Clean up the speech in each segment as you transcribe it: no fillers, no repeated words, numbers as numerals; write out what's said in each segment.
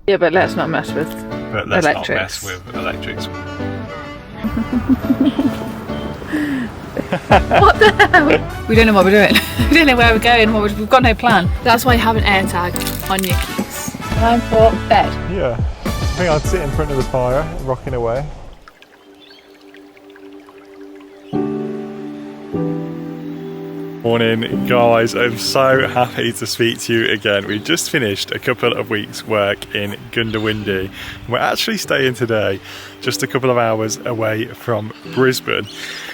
Yeah, but let's not mess with But let's not electrics. mess with electrics. What the hell? We don't know what we're doing. We don't know where we're going. We've got no plan. That's why you have an air tag on your keys. Time for bed. Yeah, I think I'd sit in front of the fire, rocking away. Morning guys, I'm so happy to speak to you again. We've just finished a couple of weeks work in Goondiwindi. We're actually staying today just a couple of hours away from Brisbane.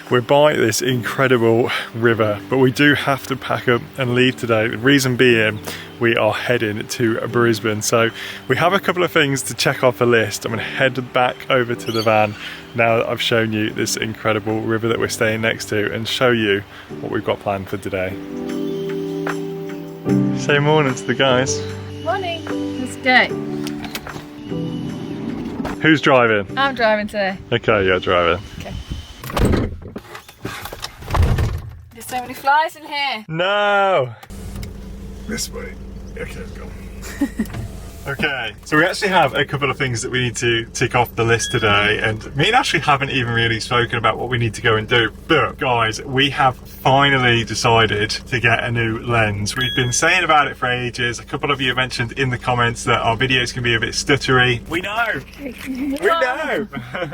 We're by this incredible river, but we do have to pack up and leave today. The reason being, we are heading to Brisbane. So we have a couple of things to check off the list. I'm gonna head back over to the van now that I've shown you this incredible river that we're staying next to and show you what we've got planned for today. Say morning to the guys. Morning. Let's go. Who's driving? I'm driving today. Okay, you're driving. Okay. There's so many flies in here. No! This way. Okay, let's go. Okay, so we actually have a couple of things that we need to tick off the list today, and me and Ashley haven't even really spoken about what we need to go and do. But guys, we have finally decided to get a new lens. We've been saying about it for ages. A couple of you mentioned in the comments that our videos can be a bit stuttery. We know! We know!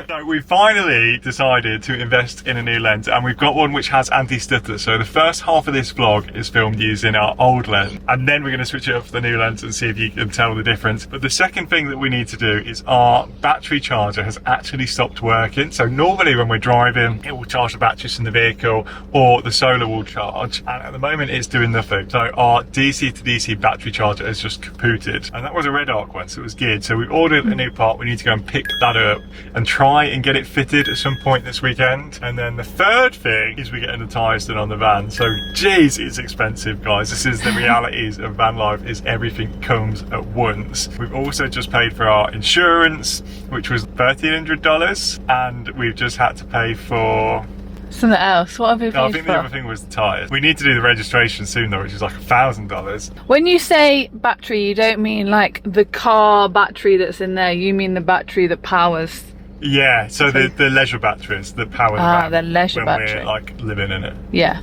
So we finally decided to invest in a new lens, and we've got one which has anti-stutter. So the first half of this vlog is filmed using our old lens, and then we're going to switch it up for the new lens and see if you can tell the difference. But the second thing that we need to do is our battery charger has actually stopped working. So normally when we're driving, it will charge the batteries from the vehicle or the solar will charge, and at the moment it's doing nothing. So our DC to DC battery charger has just kapooted, and that was a red arc one, so it was geared. So we ordered a new part. We need to go and pick that up and try and get it fitted at some point this weekend. And then the third thing is we're getting the tyres done on the van. So geez, it's expensive, guys. This is the realities of van life, is everything comes at once. We've also just paid for our insurance, which was $1,300, and we've just had to pay for something else. What have you paid I think for? the other thing was the tyres. We need to do the registration soon though, which is like $1,000. When you say battery, you don't mean like the car battery that's in there. You mean the battery that powers. Yeah, so the leisure batteries that power the van the leisure when battery. we're like living in it. Yeah.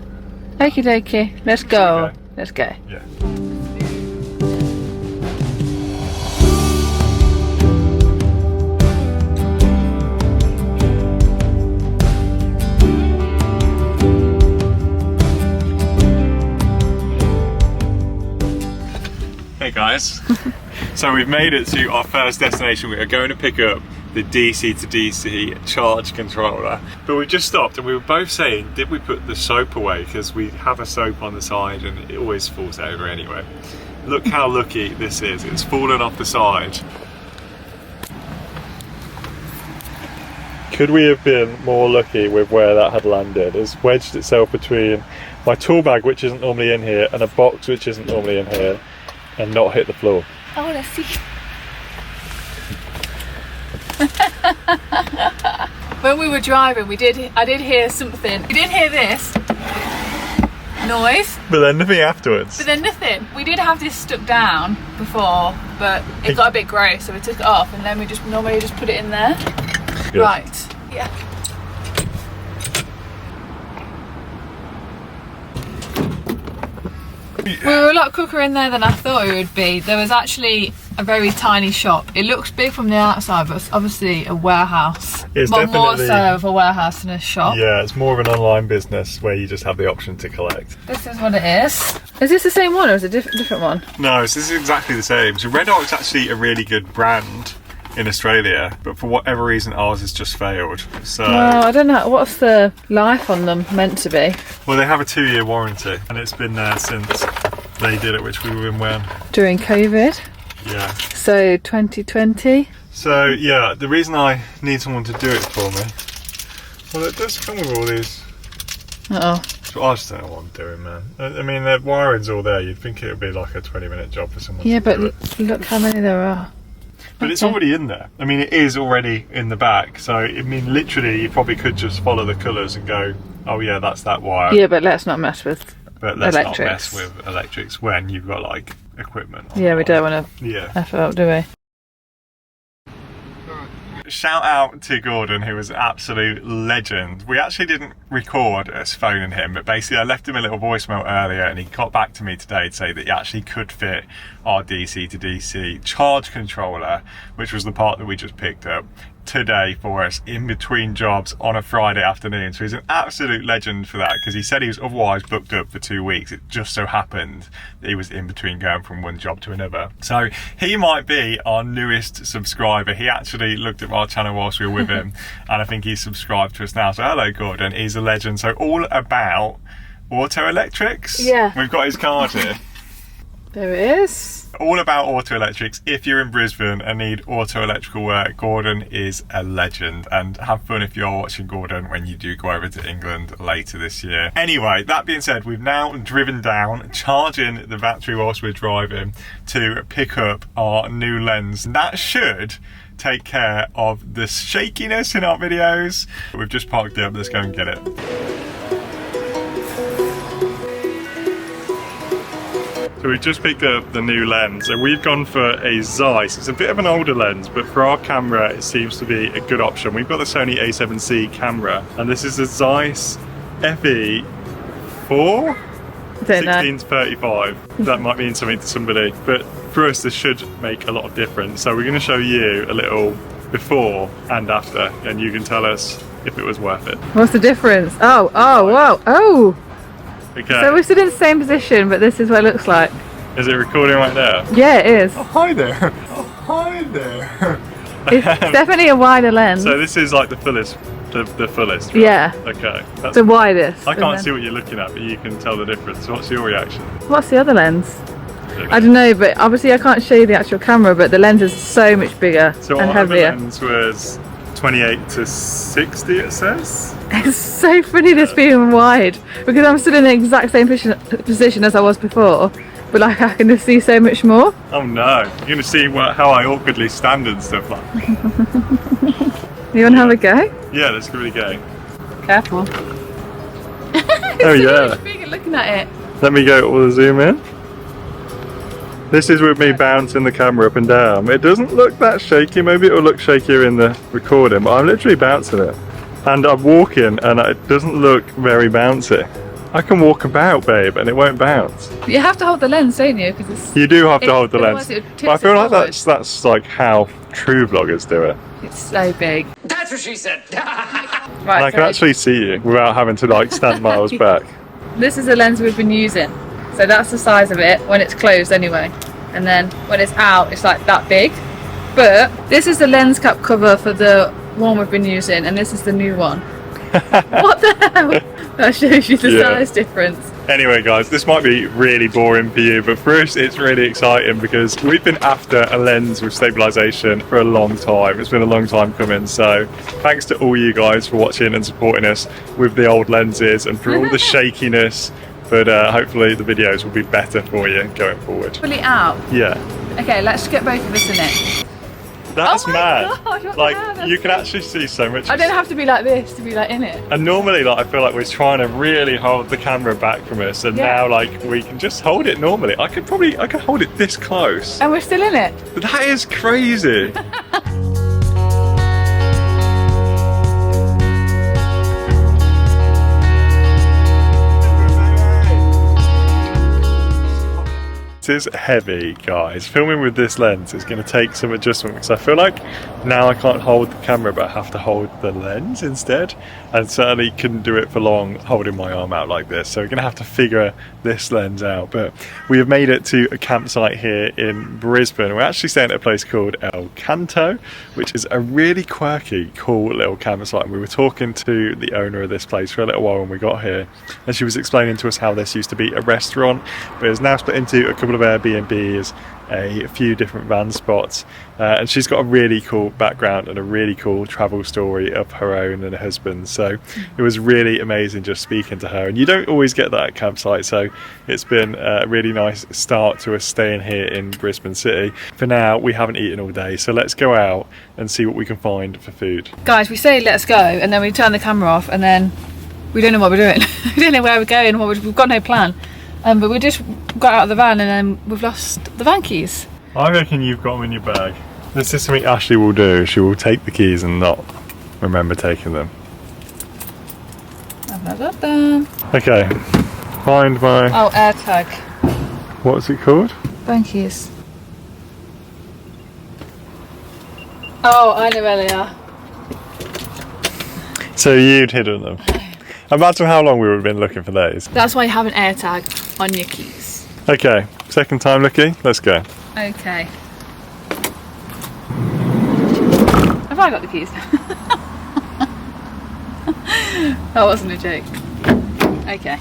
Okie dokie. Let's go. Okay. Let's go. Yeah. Hey guys, so we've made it to our first destination. We are going to pick up the DC to DC charge controller, but we just stopped and we were both saying, did we put the soap away? Because we have a soap on the side and it always falls over anyway. Look how lucky this is, it's fallen off the side. Could we have been more lucky with where that had landed? It's wedged itself between my tool bag, which isn't normally in here, and a box which isn't normally in here, and not hit the floor. Oh, let's see. When we were driving, I did hear something. We did hear this noise, But then nothing afterwards. but then nothing. We did have this stuck down before, but it got a bit gross, so we took it off, and then we just normally just put it in there. Good. Right. Yeah. We were a lot quicker in there than I thought we would be. There was actually a very tiny shop. It looks big from the outside, but it's obviously a warehouse. It's well, more definitely- so of a warehouse than a shop. Yeah, it's more of an online business where you just have the option to collect. This is what it is. Is this the same one or is it a different one? No, so this is exactly the same. So Red Arc's actually a really good brand in Australia, but for whatever reason ours has just failed. So Well, I don't know. What's the life on them meant to be? well, they have a 2-year warranty and it's been there since they did it, which we were in when? During COVID. Yeah. So 2020. So yeah, the reason I need someone to do it for me, well, it does come with all these. Uh-oh. So I just don't know what I'm doing, man. I mean, the wiring's all there. You'd think it would be like a 20-minute job for someone Yeah, to but do it. look how many there are. But it's Okay. already in there. I mean, it is already in the back. So, I mean, literally, you probably could just follow the colours and go, oh yeah, that's that wire. Yeah, but let's not mess with. But let's not electrics. mess with electrics when you've got, like, equipment on Yeah, we the don't line. want to Yeah. F it up, do we? shout out to Gordon, who was an absolute legend. We actually didn't record us phoning him, but basically I left him a little voicemail earlier and he got back to me today to say that he actually could fit our DC to DC charge controller, which was the part that we just picked up, today for us in between jobs on a Friday afternoon. So he's an absolute legend for that, because he said he was otherwise booked up for 2 weeks. It just so happened that he was in between going from one job to another. So he might be our newest subscriber. He actually looked at our channel whilst we were with him and I think he's subscribed to us now. So hello Gordon, he's a legend. So all about auto electrics. Yeah, we've got his card here. There it is. All about auto electrics. If you're in Brisbane and need auto electrical work, Gordon is a legend, and have fun if you're watching Gordon when you do go over to England later this year. Anyway, that being said, we've now driven down, charging the battery whilst we're driving to pick up our new lens. That should take care of the shakiness in our videos. We've just parked up, let's go and get it. So we just picked up the new lens and we've gone for a Zeiss. It's a bit of an older lens, but for our camera it seems to be a good option. We've got the Sony A7C camera and this is a Zeiss FE4 16-35. That might mean something to somebody, but for us this should make a lot of difference. So we're going to show you a little before and after and you can tell us if it was worth it. What's the difference? Oh, wow, oh! Okay. So we're still in the same position, but this is what it looks like. Is it recording right now? Yeah, it is. Oh, hi there. Oh, hi there. It's definitely a wider lens. So this is like the fullest, the fullest, right? Yeah. Okay. That's the widest. I can't see what you're looking at, but you can tell the difference. What's your reaction? What's the other lens? I don't know, but obviously I can't show you the actual camera, but the lens is so much bigger so and our heavier. other lens was 28-60, it says. It's so funny this being wide, because I'm still in the exact same position as I was before, but like I can just see so much more. Oh no, you're going to see how I awkwardly stand and stuff like that. You want to have a go? Yeah, let's give it a go. Careful. Oh yeah. Much bigger looking at it. Let me go all the zoom in. This is with me bouncing the camera up and down. It doesn't look that shaky, maybe it'll look shakier in the recording, but I'm literally bouncing it. And I'm walking and it doesn't look very bouncy. I can walk about, babe, and it won't bounce. You have to hold the lens, don't you? Because it's. You do have to hold the lens. But I feel like that's like how true vloggers do it. It's so big. That's what she said. Right, and I can actually see you without having to like stand miles back. This is the lens we've been using. So that's the size of it when it's closed anyway. And then when it's out, it's like that big. But this is the lens cap cover for the one we've been using, and this is the new one. What the hell? That shows you the size difference. Anyway guys, this might be really boring for you, but for us it's really exciting because we've been after a lens with stabilisation for a long time. It's been a long time coming, so thanks to all you guys for watching and supporting us with the old lenses and for all the shakiness, but hopefully the videos will be better for you going forward. Fully out? Yeah. Okay, let's get both of us in it. That's oh my mad. God, like you can actually see so much. I don't have to be like this to be like in it. And normally like I feel like we're trying to really hold the camera back from us, and now like we can just hold it normally. I could hold it this close. And we're still in it. That is crazy. Is heavy, guys. Filming with this lens is going to take some adjustment because I feel like now I can't hold the camera but I have to hold the lens instead, and certainly couldn't do it for long holding my arm out like this, so we're going to have to figure this lens out. But we have made it to a campsite here in Brisbane. We're actually staying at a place called El Canto, which is a really quirky, cool little campsite, and we were talking to the owner of this place for a little while when we got here, and she was explaining to us how this used to be a restaurant but is now split into a couple of Airbnbs, a few different van spots, and she's got a really cool background and a really cool travel story of her own and her husband, so it was really amazing just speaking to her, and you don't always get that at campsite, so it's been a really nice start to us staying here in Brisbane City. For now we haven't eaten all day, so let's go out and see what we can find for food. Guys, we say let's go and then we turn the camera off and then we don't know what we're doing. We don't know where we're going, we've got no plan. But we just got out of the van and then we've lost the van keys. I reckon you've got them in your bag. This is something Ashley will do. She will take the keys and not remember taking them. Okay, find my... Oh, AirTag. What's it called? Phone keys. Oh, I know where they are. So you'd hidden them. Imagine how long we would have been looking for those. That's why you have an AirTag on your keys. Okay, second time looking, let's go. Okay. Have I got the keys? That wasn't a joke. Okay.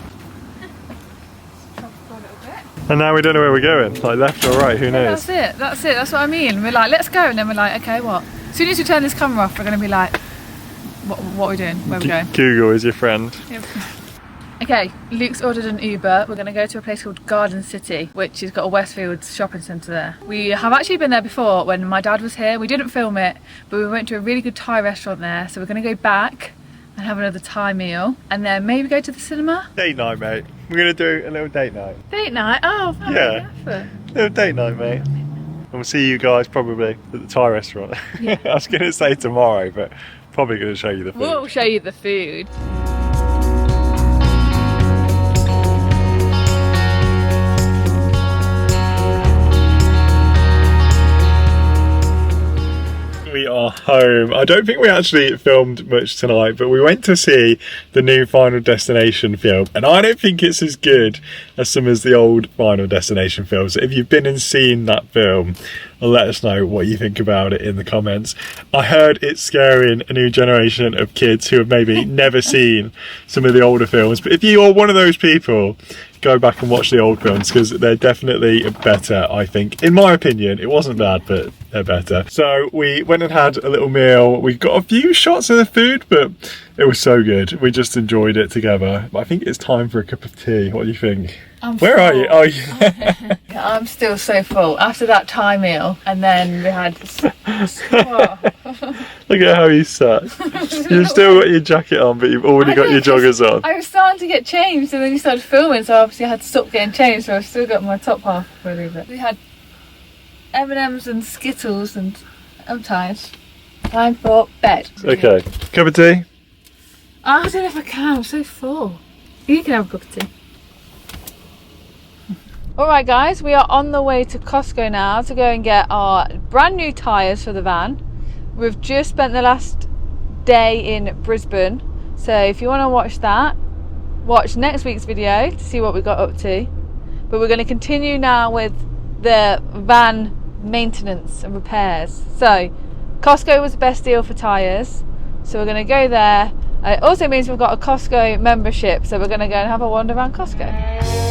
And now we don't know where we're going, like left or right, who knows? That's it, that's what I mean. We're like, let's go, and then we're like, okay, what? As soon as we turn this camera off, we're going to be like, what are we doing? Where are we going? Google is your friend. Yep. Okay, Luke's ordered an Uber. We're going to go to a place called Garden City, which has got a Westfields shopping centre there. We have actually been there before when my dad was here. We didn't film it, but we went to a really good Thai restaurant there. So we're going to go back and have another Thai meal, and then maybe go to the cinema. Date night, mate. We're going to do a little date night. Date night? Oh, yeah. Little date night, mate. And we'll see you guys probably at the Thai restaurant. Yeah. I was going to say tomorrow, but probably going to show you the food. We'll show you the food. We are home. I don't think we actually filmed much tonight, but we went to see the new Final Destination film, and I don't think it's as good as some of the old Final Destination films. If you've been and seen that film, let us know what you think about it in the comments. I heard it's scaring a new generation of kids who have maybe never seen some of the older films, but if you are one of those people, go back and watch the old films because they're definitely better, I think. In my opinion, it wasn't bad, but they're better. So we went and had a little meal. We got a few shots of the food, but it was so good. We just enjoyed it together. I think it's time for a cup of tea. What do you think? Where are you? Oh, yeah. I'm still so full after that Thai meal, and then we had. Look at how you sat. You've still got your jacket on, but you've already got your joggers on. I was starting to get changed, and then you started filming, so obviously I had to stop getting changed. So I've still got my top half for a little bit. We had M&Ms and Skittles, and I'm tired. Time for bed. Okay, cup of tea. I don't know if I can. I'm so full. You can have a cup of tea. Alright guys, we are on the way to Costco now to go and get our brand new tyres for the van. We've just spent the last day in Brisbane, so if you want to watch that, watch next week's video to see what we got up to. But we're going to continue now with the van maintenance and repairs. So Costco was the best deal for tyres, so we're going to go there. It also means we've got a Costco membership, so we're going to go and have a wander around Costco.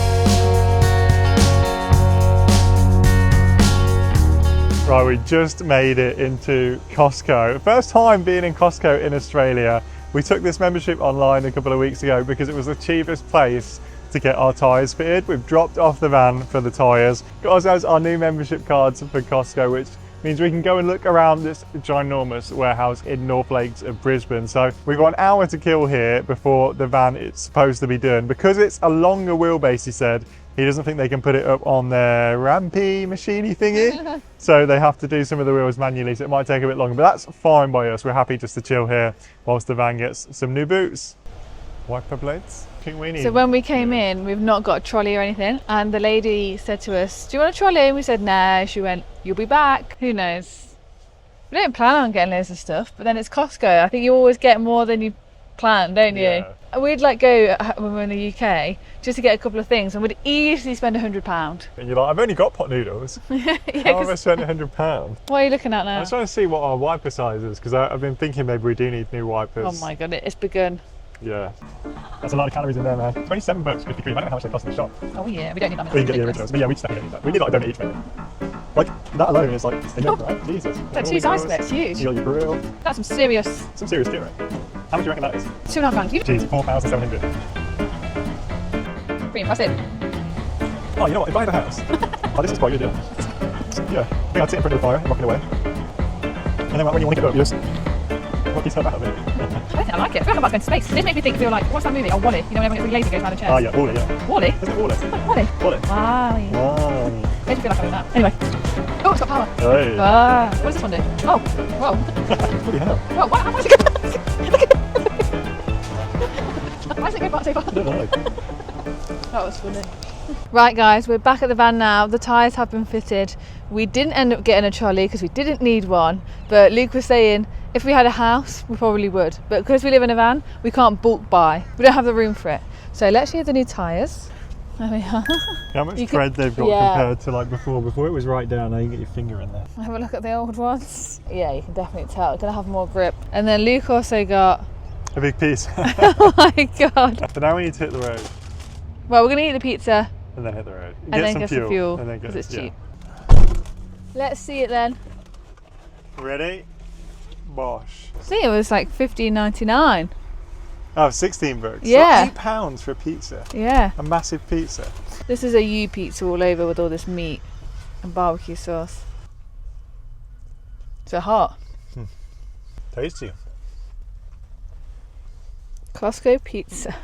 Right, we just made it into Costco. First time being in Costco in Australia. We took this membership online a couple of weeks ago because it was the cheapest place to get our tyres fitted. We've dropped off the van for the tyres. Got ourselves our new membership cards for Costco, which means we can go and look around this ginormous warehouse in North Lakes of Brisbane. So we've got an hour to kill here before the van is supposed to be done. Because it's a longer wheelbase, he said, he doesn't think they can put it up on their rampy machiney thingy. So they have to do some of the wheels manually, so it might take a bit longer, but that's fine by us. We're happy just to chill here whilst the van gets some new boots. Wiper blades? So when we came in, we've not got a trolley or anything, and the lady said to us, do you want a trolley? And we said no. She went, you'll be back. Who knows? We don't plan on getting loads of stuff, but then it's Costco. I think you always get more than you plan, don't you? Yeah. We'd like go when we're in the UK just to get a couple of things, and we'd easily spend £100. And you're like, I've only got pot noodles. Yeah, how have I spent £100? What are you looking at now? I was trying to see what our wiper size is because I've been thinking maybe we do need new wipers. Oh my god, it's begun. Yeah. That's a lot of calories in there, man. 27 bucks, 50 quid. I don't know how much they cost in the shop. Oh yeah, we don't need that much. We can get the originals, but yeah, we just definitely need that. We need like a donut each, maybe. Like, that alone is like enough, right? Jesus. That's two size splits, huge. You got your grill. That's some serious kit, right? How much do you reckon that is? £2.5. Jeez, 4,700. Pretty impressive. Oh, you know what? If I had a house, oh, this is quite good, yeah. Yeah, I think I'd sit in front of the fire and rocking away. And then when you want to get up, you just rock yourself out of it. I like it. I feel like I'm about to go into space. This makes me think, feel like, what's that movie? Oh, Wall-E. You know, when everyone gets really lazy goes around the chairs. Oh, yeah, Wall-E, yeah. Wall-E? Isn't it Wall-E? Wall-E? Wall-E. Wow. Wow. Makes me feel like I'm in that. Anyway. Oh, it's got power. Hey. What does this one do? Oh, whoa. Bloody hell. Whoa, why is it going? Why is it going back so far? I don't know. That was funny. Right guys, we're back at the van now. The tyres have been fitted. We didn't end up getting a trolley because we didn't need one, but Luke was saying if we had a house we probably would, but because we live in a van we can't bulk buy. We don't have the room for it. So let's show you the new tyres. There we are. How much tread they've got compared to like before. Before it was right down, now you can get your finger in there. Have a look at the old ones. Yeah, you can definitely tell. It's going to have more grip. And then Luke also got a big piece. Oh my god. But now we need to hit the road. Well, we're going to eat the pizza. And then hit the road. And then get some fuel. And then because it's cheap. Yeah. Let's see it then. Ready? Bosh. I think it was like $15.99. Oh, 16 bucks. Yeah. £8 for a pizza. Yeah. A massive pizza. This is a U pizza all over with all this meat and barbecue sauce. So hot. Tasty. Costco pizza.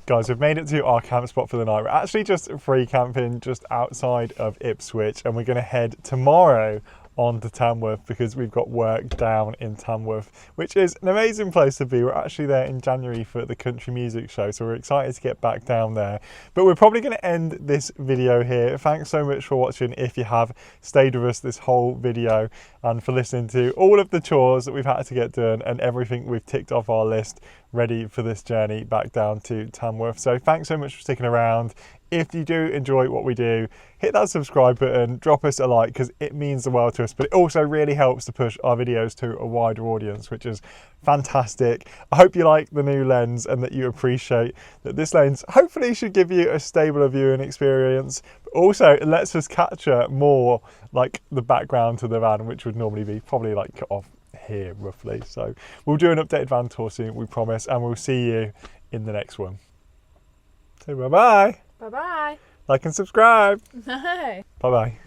Guys, we've made it to our camp spot for the night. We're actually just free camping just outside of Ipswich, and we're going to head tomorrow on to Tamworth because we've got work down in Tamworth, which is an amazing place to be. We're actually there in January for the country music show, so we're excited to get back down there. But we're probably going to end this video here. Thanks so much for watching if you have stayed with us this whole video, and for listening to all of the chores that we've had to get done and everything we've ticked off our list ready for this journey back down to Tamworth. So thanks so much for sticking around. If you do enjoy what we do, hit that subscribe button, drop us a like because it means the world to us, but it also really helps to push our videos to a wider audience, which is fantastic. I hope you like the new lens and that you appreciate that this lens hopefully should give you a stabler viewing experience, but also it lets us capture more like the background to the van, which would normally be probably like cut off here roughly. So we'll do an updated van tour soon, we promise, and we'll see you in the next one. So bye bye. Bye bye. Like and subscribe. Bye. Bye bye.